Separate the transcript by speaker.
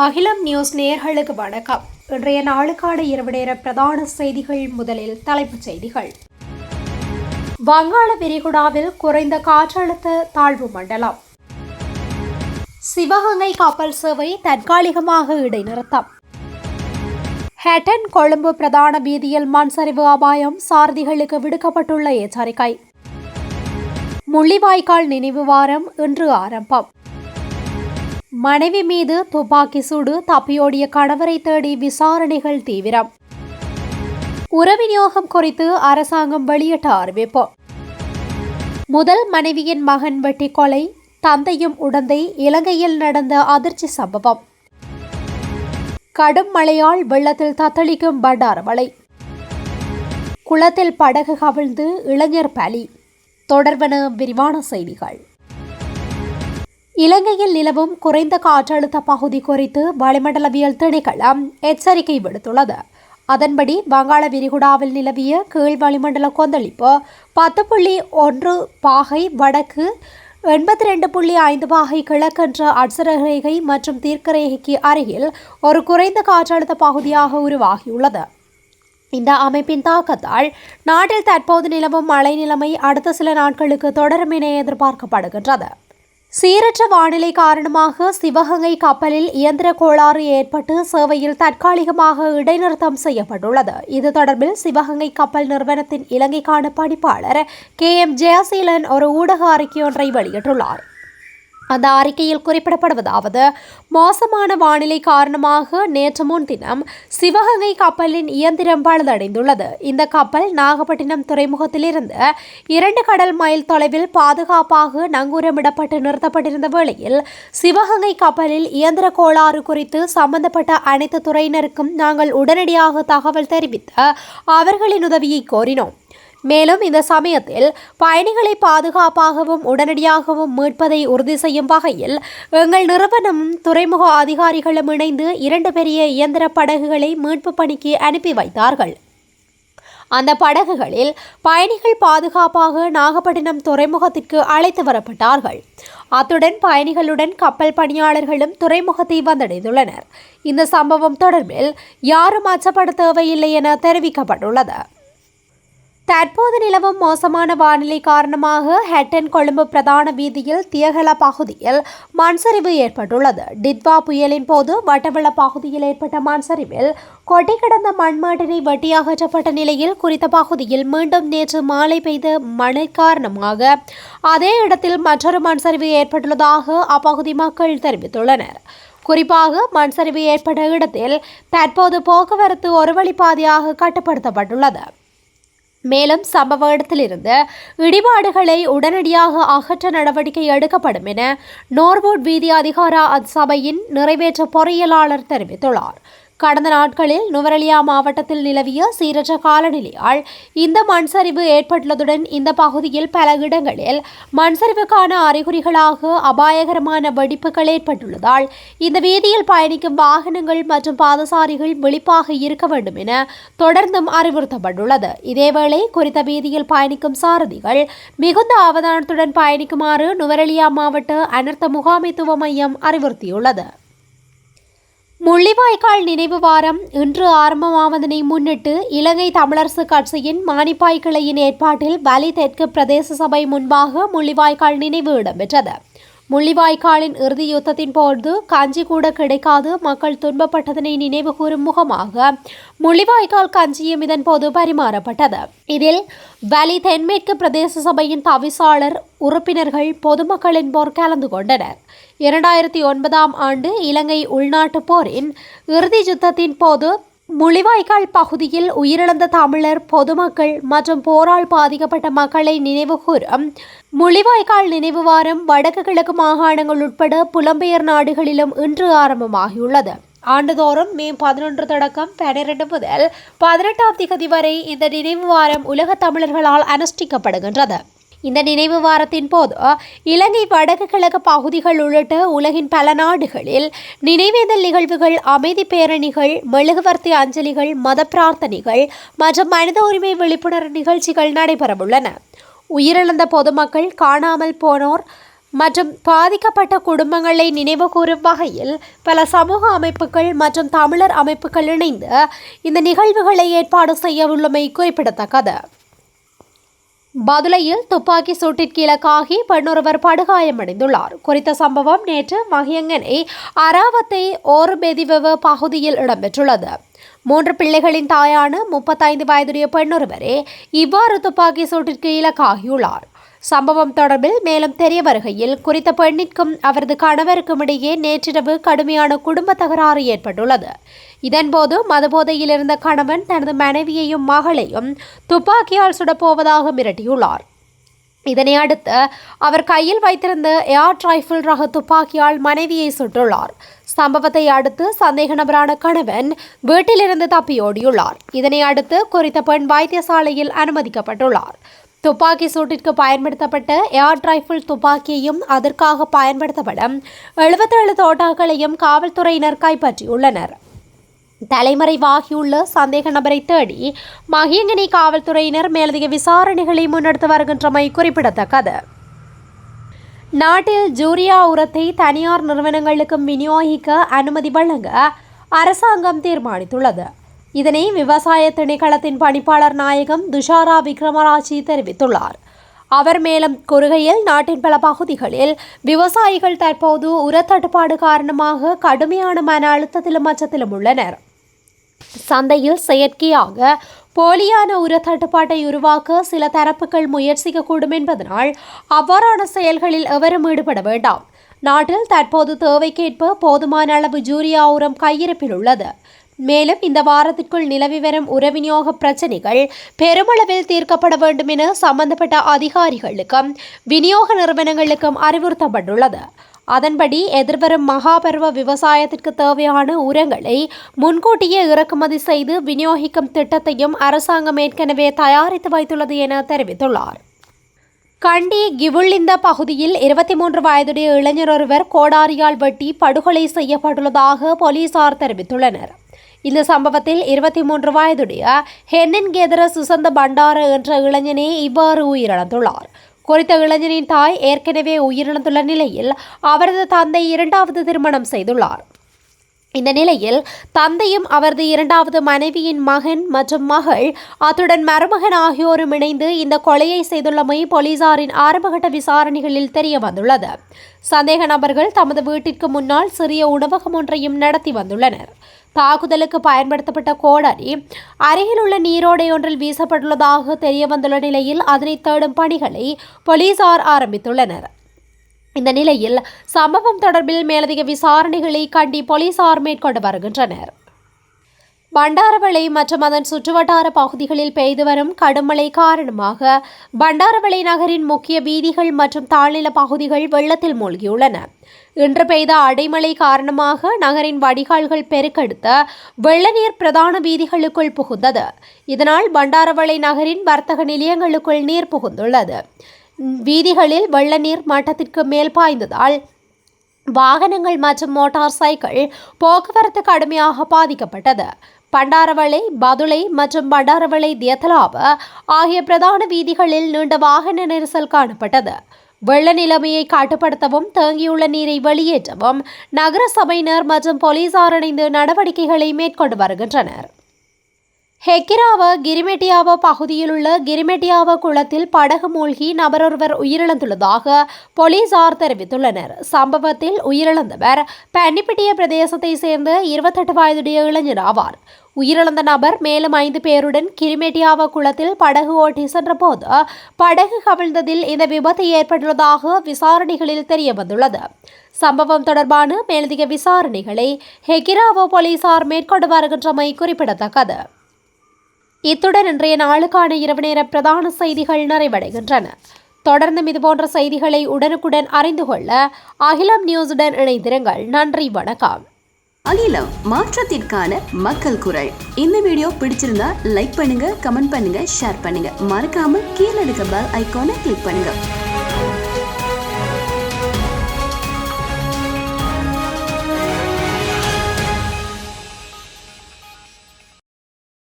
Speaker 1: அகிலம் நியூஸ் நேயர்களுக்கு வணக்கம். இன்றைய நாளுக்கான இரவு நேர பிரதான செய்திகள். முதலில் தலைப்புச் செய்திகள். வங்காள விரிகுடாவில் குறைந்த காற்றழுத்த தாழ்வு மண்டலம். சிவகங்கை கப்பல் சேவை தற்காலிகமாக இடைநிறுத்தம். ஹட்டன் கொழும்பு பிரதான வீதியில் மண் சரிவு அபாயம், சாரதிகளுக்கு விடுக்கப்பட்டுள்ள எச்சரிக்கை. முள்ளிவாய்க்கால் நினைவு வாரம் இன்று ஆரம்பம். மனைவி மீது துப்பாக்கி சூடு, தப்பியோடிய கணவரை தேடி விசாரணைகள் தீவிரம். உரவிநியோகம் குறித்து அரசாங்கம் வெளியிட்ட அறிவிப்பு. முதல் மனைவியின் மகன் வெட்டி கொலை, தந்தையும் உடந்தை. இலங்கையில் நடந்த அதிர்ச்சி சம்பவம். கடும் மழையால் வெள்ளத்தில் தத்தளிக்கும் பண்டாரவளை. குளத்தில் படகு கவிழ்ந்து இளைஞர் பலி. தொடர்வன விரிவான செய்திகள். இலங்கையில் நிலவும் குறைந்த காற்றழுத்த பகுதி குறித்து வளிமண்டலவியல் திணைக்களம் எச்சரிக்கை விடுத்துள்ளது. அதன்படி வங்காள விரிகுடாவில் நிலவிய கீழ் வளிமண்டல கொந்தளிப்பு 10.1 பாகை வடக்கு, 82.5 பாகை கிழக்கென்ற அட்சரரேகை மற்றும் தீர்க்கரேகைக்கு அருகில் ஒரு குறைந்த காற்றழுத்த பகுதியாக உருவாகியுள்ளது. இந்த அமைப்பின் தாக்கத்தால் நாட்டில் தற்போது நிலவும் மழை நிலைமை அடுத்த சில நாட்களுக்கு தொடரும் என எதிர்பார்க்கப்படுகின்றது. சீரற்ற வானிலை காரணமாக சிவகங்கை கப்பலில் இயந்திர கோளாறு ஏற்பட்டு சேவையில் தற்காலிகமாக இடைநிறுத்தம் செய்யப்பட்டுள்ளது. இது தொடர்பில் சிவகங்கை கப்பல் நிறுவனத்தின் இலங்கைக்கான பணிப்பாளர் KM ஜெயசீலன் ஒரு ஊடக அறிக்கையொன்றை வெளியிட்டுள்ளார். அந்த அறிக்கையில் குறிப்பிடப்படுவதாவது: மோசமான வானிலை காரணமாக நேற்று முன்தினம் சிவகங்கை கப்பலின் இயந்திரம் பழுதடைந்துள்ளது. இந்த கப்பல் நாகப்பட்டினம் துறைமுகத்திலிருந்து 2 கடல் மைல் தொலைவில் பாதுகாப்பாக நங்கூரமிடப்பட்டு நிறுத்தப்பட்டிருந்த வேளையில் சிவகங்கை கப்பலில் இயந்திர கோளாறு குறித்து சம்பந்தப்பட்ட அனைத்து துறையினருக்கும் நாங்கள் உடனடியாக தகவல் தெரிவித்து அவர்களின் உதவியை கோரினோம். மேலும் இந்த சமயத்தில் பயணிகளை பாதுகாப்பாகவும் உடனடியாகவும் மீட்பதை உறுதி செய்யும் வகையில் எங்கள் நிறுவனமும் துறைமுக அதிகாரிகளும் இணைந்து 2 பெரிய இயந்திர படகுகளை மீட்பு பணிக்கு அனுப்பி வைத்தார்கள். அந்த படகுகளில் பயணிகள் பாதுகாப்பாக நாகப்பட்டினம் துறைமுகத்திற்கு அழைத்து வரப்பட்டார்கள். அத்துடன் பயணிகளுடன் கப்பல் பணியாளர்களும் துறைமுகத்தை வந்தடைந்துள்ளனர். இந்த சம்பவம் தொடர்பில் யாரும் அச்சப்பட தேவையில்லை என தெரிவிக்கப்பட்டுள்ளது. தற்போது நிலவும் மோசமான வானிலை காரணமாக ஹட்டன் கொழும்பு பிரதான வீதியில் தியகல பகுதியில் மண் சரிவு ஏற்பட்டுள்ளது. டிட்வா புயலின் போது வட்டவள பகுதியில் ஏற்பட்ட மண் சரிவில் கொட்டி கிடந்த மண்மாட்டினை வெட்டி அகற்றப்பட்ட நிலையில் குறித்த பகுதியில் மீண்டும் நேற்று மாலை பெய்த மழை காரணமாக அதே இடத்தில் மற்றொரு மண் சரிவு ஏற்பட்டுள்ளதாக அப்பகுதி மக்கள் தெரிவித்துள்ளனர். குறிப்பாக மண் சரிவு ஏற்பட்ட இடத்தில் தற்போது போக்குவரத்து ஒரு வழிப்பாதையாக கட்டுப்படுத்தப்பட்டுள்ளது. மேலும் சம்பவ இடத்திலிருந்து இடிபாடுகளை உடனடியாக அகற்ற நடவடிக்கை எடுக்கப்படும் என நோர்வுட் வீதி அதிகார சபையின் நிறைவேற்ற பொறியியலாளர் தெரிவித்துள்ளார். கடந்த நாட்களில் நுவரெலியா மாவட்டத்தில் நிலவிய சீரற்ற காலநிலையால் இந்த மண் சரிவு ஏற்பட்டுள்ளதுடன் இந்த பகுதியில் பல இடங்களில் மண் சரிவுக்கான அறிகுறிகளாக அபாயகரமான வெடிப்புகள் ஏற்பட்டுள்ளதால் இந்த வீதியில் பயணிக்கும் வாகனங்கள் மற்றும் பாதசாரிகள் விழிப்பாக இருக்க வேண்டும் என தொடர்ந்தும் அறிவுறுத்தப்பட்டுள்ளது. இதேவேளை குறித்த வீதியில் பயணிக்கும் சாரதிகள் மிகுந்த அவதானத்துடன் பயணிக்குமாறு நுவரெலியா மாவட்ட அனர்த்த முகாமைத்துவ மையம் அறிவுறுத்தியுள்ளது. முள்ளிவாய்க்கால் நினைவு வாரம் இன்று ஆரம்பமாவதனை முன்னிட்டு இலங்கை தமிழரசு கட்சியின் மானிப்பாய் கிளையின் ஏற்பாட்டில் வலி தெற்கு பிரதேச சபை முன்பாக முள்ளிவாய்க்கால் நினைவு இடம்பெற்றது. முள்ளிவாய்க்காலின் இறுதி யுத்தத்தின் போது கஞ்சி கூட கிடைக்காது மக்கள் துன்பப்பட்டதனை நினைவு கூறும் முகமாக முள்ளிவாய்க்கால் கஞ்சியும் இதன் போது பரிமாறப்பட்டது. இதில் வலி தென்மேற்கு பிரதேச சபையின் தவிசாளர், உறுப்பினர்கள், பொதுமக்கள் என்போர் கலந்து கொண்டனர். 2009ஆம் ஆண்டு இலங்கை உள்நாட்டு போரின் இறுதி யுத்தத்தின் போது முள்ளிவாய்க்கால் பகுதியில் உயிரிழந்த தமிழர், பொதுமக்கள் மற்றும் போரால் பாதிக்கப்பட்ட மக்களை நினைவு கூறும் முள்ளிவாய்க்கால் நினைவு வாரம் வடக்கு கிழக்கு மாகாணங்கள் உட்பட புலம்பெயர் நாடுகளிலும் இன்று ஆரம்பமாகியுள்ளது. ஆண்டுதோறும் மே 11 தொடக்கம் 12 முதல் 18ஆம் தேதி வரை இந்த நினைவு வாரம் உலக தமிழர்களால் அனுஷ்டிக்கப்படுகின்றது. இந்த நினைவு வாரத்தின் போது இலங்கை வடக்கு கிழக்கு பகுதிகள் உள்ளிட்ட உலகின் பல நாடுகளில் நினைவேந்தல் நிகழ்வுகள், அமைதி பேரணிகள், மெழுகுவர்த்தி அஞ்சலிகள், மத பிரார்த்தனைகள் மற்றும் மனித உரிமை விழிப்புணர்வு நிகழ்ச்சிகள் நடைபெறவுள்ளன. உயிரிழந்த பொதுமக்கள், காணாமல் போனோர் மற்றும் பாதிக்கப்பட்ட குடும்பங்களை நினைவுகூரும் வகையில் பல சமூக அமைப்புகள் மற்றும் தமிழர் அமைப்புகள் இணைந்து இந்த நிகழ்வுகளை ஏற்பாடு செய்ய உள்ளமை குறிப்பிடத்தக்கது. பதுளையில் துப்பாக்கி சூட்டிற்கு இலக்காகி பெண்ணொருவர் படுகாயமடைந்துள்ளார். குறித்த சம்பவம் நேற்று மகியங்கனை அராவத்தை ஓர்பெதிவெவ பகுதியில் இடம்பெற்றுள்ளது. 3 பிள்ளைகளின் தாயான 35 வயதுடைய பெண்ணொருவரே இவ்வாறு துப்பாக்கி சூட்டிற்கு இலக்காகியுள்ளார். சம்பவம் தொடர்பில் மேலும் தெரிய வருகையில் குறித்த பெண்ணிற்கும் அவரது கணவருக்கும் இடையே நேற்றிரவு கடுமையான குடும்ப தகராறு ஏற்பட்டுள்ளது. இதன்போது மதுபோதையில் இருந்த கணவன் தனது மனைவியையும் மகளையும் துப்பாக்கியால் சுடப்போவதாக மிரட்டியுள்ளார். இதனை அடுத்து அவர் கையில் வைத்திருந்த ஏர் ரைஃபிள் ரக துப்பாக்கியால் மனைவியை சுட்டுள்ளார். சம்பவத்தை அடுத்து சந்தேக நபரான கணவன் வீட்டிலிருந்து தப்பியோடியுள்ளார். இதனை அடுத்து குறித்த பெண் வைத்தியசாலையில் அனுமதிக்கப்பட்டுள்ளார். துப்பாக்கி சூட்டிற்கு பயன்படுத்தப்பட்ட ஏர் ரைஃபிள் துப்பாக்கியையும் அதற்காக பயன்படுத்தப்படும் 77 தோட்டாக்களையும் காவல்துறையினர் கைப்பற்றியுள்ளனர். தலைமறைவாகியுள்ள சந்தேக நபரை தேடி மகியங்கனி காவல்துறையினர் மேலதிக விசாரணைகளை முன்னெடுத்து வருகின்றமை குறிப்பிடத்தக்கது. நாட்டில் யூரியா உரத்தை தனியார் நிறுவனங்களுக்கும் விநியோகிக்க அனுமதி வழங்க அரசாங்கம் தீர்மானித்துள்ளது. இதனை விவசாய திணைக்களத்தின் பணிப்பாளர் நாயகம் துஷாரா விக்ரமராஜி தெரிவித்துள்ளார். அவர் மேலும் கூறுகையில் நாட்டின் பல பகுதிகளில் விவசாயிகள் தற்போது உரத்தட்டுப்பாடு காரணமாக கடுமையான மன அழுத்தத்திலும் அச்சத்திலும் உள்ளனர். சந்தையில் செயற்கையாக போலியான உரத்தட்டுப்பாட்டை உருவாக்க சில தரப்புகள் முயற்சிக்கக்கூடும் என்பதனால் அவ்வாறான செயல்களில் எவரும் ஈடுபட வேண்டாம். நாட்டில் தற்போது தேவைக்கேற்ப போதுமான அளவு யூரியா உரம் கையிருப்பில் உள்ளது. மேலும் இந்த வாரத்திற்குள் நிலவி வரும் உர விநியோக பிரச்சினைகள் பெருமளவில் தீர்க்கப்பட வேண்டும் என சம்பந்தப்பட்ட அதிகாரிகளுக்கும் விநியோக நிறுவனங்களுக்கும் அறிவுறுத்தப்பட்டுள்ளது. அதன்படி எதிர்வரும் மகாபருவ விவசாயத்திற்கு தேவையான உரங்களை முன்கூட்டியே இறக்குமதி செய்து விநியோகிக்கும் திட்டத்தையும் அரசாங்கம் ஏற்கனவே தயாரித்து வைத்துள்ளது என தெரிவித்துள்ளார். கண்டி கிவுள்ளிந்த பகுதியில் 23 வயதுடைய இளைஞர் ஒருவர் கோடாரியால் வெட்டி படுகொலை செய்யப்பட்டுள்ளதாக போலீசார் தெரிவித்துள்ளனர். இந்த சம்பவத்தில் 23 வயதுடைய ஹென்னின் கேதர சுசந்த பண்டார என்ற இளைஞனே இவ்வாறு உயிரிழந்துள்ளார். குறித்த இளைஞனின் தாய் ஏற்கனவே உயிரிழந்துள்ள நிலையில் அவரது தந்தை 2வது திருமணம் செய்துள்ளார். இந்த நிலையில் தந்தையும் அவரது 2வது மனைவியின் மகன் மற்றும் மகள் அத்துடன் மருமகன் ஆகியோரும் இணைந்து இந்த கொலையை செய்துள்ளமை போலீசாரின் ஆரம்பகட்ட விசாரணைகளில் தெரிய வந்துள்ளது. சந்தேக நபர்கள் தமது வீட்டிற்கு முன்னால் சிறிய உணவகம் ஒன்றையும் நடத்தி வந்துள்ளனர். தாக்குதலுக்கு பயன்படுத்தப்பட்ட கோடாரி அருகில் உள்ள நீரோடை ஒன்றில் வீசப்பட்டுள்ளதாக தெரிய வந்துள்ள நிலையில் அதனை தேடும் பணிகளை போலீசார் ஆரம்பித்துள்ளனர். இந்த நிலையில் சம்பவம் தொடர்பில் மேலதிக விசாரணைகளை கண்டி போலீசார் மேற்கொண்டு வருகின்றனர். பண்டாரவளை மற்றும் அதன் சுற்றுவட்டார பகுதிகளில் பெய்து வரும் கடும் மழை காரணமாக பண்டாரவளை நகரின் முக்கிய வீதிகள் மற்றும் தாழ்நில பகுதிகள் வெள்ளத்தில் மூழ்கியுள்ளன. இன்று பெய்த அடைமழை காரணமாக நகரின் வடிகால்கள் பெருக்கெடுத்த வெள்ள நீர் பிரதான வீதிகளுக்குள் புகுந்தது. இதனால் பண்டாரவளை நகரின் வர்த்தக நிலையங்களுக்குள் நீர் புகுந்துள்ளது. வீதிகளில் வெள்ள நீர் மட்டத்திற்கு மேல் பாய்ந்ததால் வாகனங்கள் மற்றும் மோட்டார் சைக்கிள் போக்குவரத்து கடுமையாக பாதிக்கப்பட்டது. பண்டாரவளை, பதுளை மற்றும் பண்டாரவளை தியத்தலாவ ஆகிய பிரதான வீதிகளில் நீண்ட வாகன நெரிசல் காணப்பட்டது. வெள்ள நிலைமையை கட்டுப்படுத்தவும் தேங்கியுள்ள நீரை வெளியேற்றவும் நகர சபையினர் மற்றும் போலீசார் இணைந்து நடவடிக்கைகளை மேற்கொண்டு வருகின்றனர். ஹெக்கிராவ கிரிமெட்டியாவ பகுதியில் உள்ள கிரிமெட்டியாவ குளத்தில் படகு மூழ்கி நபரொருவர் உயிரிழந்துள்ளதாக போலீசார் தெரிவித்துள்ளனர். சம்பவத்தில் உயிரிழந்தவர் பன்னிப்பிட்டிய பிரதேசத்தை சேர்ந்த 28 வயதுடைய இளைஞர் ஆவார். உயிரிழந்த நபர் மேலும் 5 பேருடன் கிரிமெட்டியாவ குளத்தில் படகு ஓட்டி சென்றபோது படகு கவிழ்ந்ததில் இந்த விபத்து ஏற்பட்டுள்ளதாக விசாரணைகளில் தெரிய வந்துள்ளது. சம்பவம் தொடர்பான மேலதிக விசாரணைகளை ஹெக்கிராவ போலீசார் மேற்கொண்டு வருகின்றமை குறிப்பிடத்தக்கது. இத்துடன் இன்றைய நாளுக்கான இரவு நேர பிரதான செய்திகள் நிறைவடைகின்றன. தொடர்ந்தும் இதுபோன்ற செய்திகளை உடனுக்குடன் அறிந்து கொள்ள அகிலம் நியூஸுடன் இணைந்திருங்கள். நன்றி, வணக்கம்.
Speaker 2: அகிலம், மாற்றத்திற்கான மக்கள் குரல். இந்த வீடியோ பிடிச்சிருந்தா லைக் பண்ணுங்க, கமெண்ட் பண்ணுங்க, ஷேர் பண்ணுங்க. மறக்காம கீழே இருக்க பெல் ஐகானை கிளிக் பண்ணுங்க.